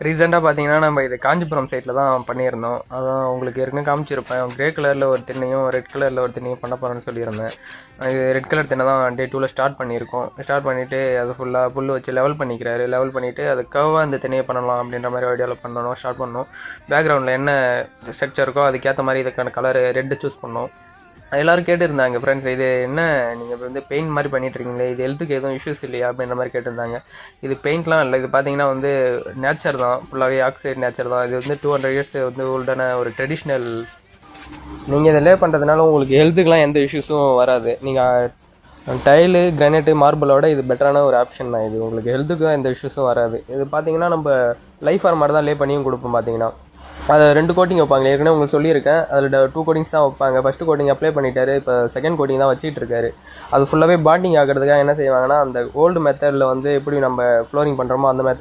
ரீசெண்டாக பார்த்தீங்கன்னா நம்ம இது காஞ்சிபுரம் சைட்டில் தான் பண்ணியிருந்தோம். அதான் உங்களுக்கு ஏற்கனவே காமிச்சிருப்பேன். கிரே கலரில் ஒரு திண்ணையும் ரெட் கலரில் ஒரு திண்ணையும் பண்ண போகிறேன்னு சொல்லியிருந்தேன். இது ரெட் கலர் திண்ணை தான் டே 2ல் ஸ்டார்ட் பண்ணியிருக்கோம். ஸ்டார்ட் பண்ணிவிட்டு அது ஃபுல்லாக புல் வச்சு லெவல் பண்ணிக்கிறாரு. லெவல் பண்ணிவிட்டு அது கர்வாக அந்த திண்ணையை பண்ணலாம் அப்படின்ற மாதிரி ஐடியாவில் பண்ணணும். ஸ்டார்ட் பண்ணோம். பேக்ரவுண்டில் என்ன ஸ்ட்ரக்சர் இருக்கோ அதுக்கேற்ற மாதிரி இதுக்கான கலர் ரெட்டு சூஸ் பண்ணோம். எல்லோரும் கேட்டுருந்தாங்க, ஃப்ரெண்ட்ஸ் இது என்ன நீங்கள் வந்து பெயிண்ட் மாதிரி பண்ணிட்டுருக்கீங்களே, இது ஹெல்த்துக்கு எதுவும் இஷ்யூஸ் இல்லையா அப்படின்ற மாதிரி கேட்டிருந்தாங்க. இது பெயிண்ட்லாம் இல்லை, இது பார்த்தீங்கன்னா வந்து நேச்சர் தான், ஃபுல்லாகவே ஆக்சைடு நேச்சர் தான். இது வந்து 200 இயர்ஸ் வந்து ஓல்டான ஒரு ட்ரெடிஷ்னல். நீங்கள் இதை லே பண்ணுறதுனால உங்களுக்கு ஹெல்த்துக்கெலாம் எந்த இஷ்யூஸும் வராது. நீங்கள் டைலு கிரானைட்டு மார்பிளோட இது பெட்டரான ஒரு ஆப்ஷன் தான். இது உங்களுக்கு ஹெல்த்துக்கும் எந்த இஷ்யூஸும் வராது. இது பார்த்தீங்கன்னா நம்ம லைஃப் ஆர் மாதிரி தான் லே பண்ணியும் கொடுப்போம். பார்த்தீங்கன்னா அதை 2 கோட்டிங் வைப்பாங்க. ஏற்கனவே உங்களுக்கு சொல்லியிருக்கேன், அதில் 2 கோட்டிங்ஸ் தான் வைப்பாங்க. ஃபஸ்ட்டு கோட்டிங் அப்ளை பண்ணிட்டாரு, இப்போ செகண்ட் கோட்டிங் தான் வச்சிட்டு இருக்காரு. அது ஃபுல்லாகவே பாண்டிங் ஆகிறதுக்காக என்ன செய்வாங்கன்னா, அந்த ஓல்டு மெத்தடில் வந்து எப்படி நம்ம ஃப்ளோரிங் பண்ணுறோமோ அந்த மெத்தட்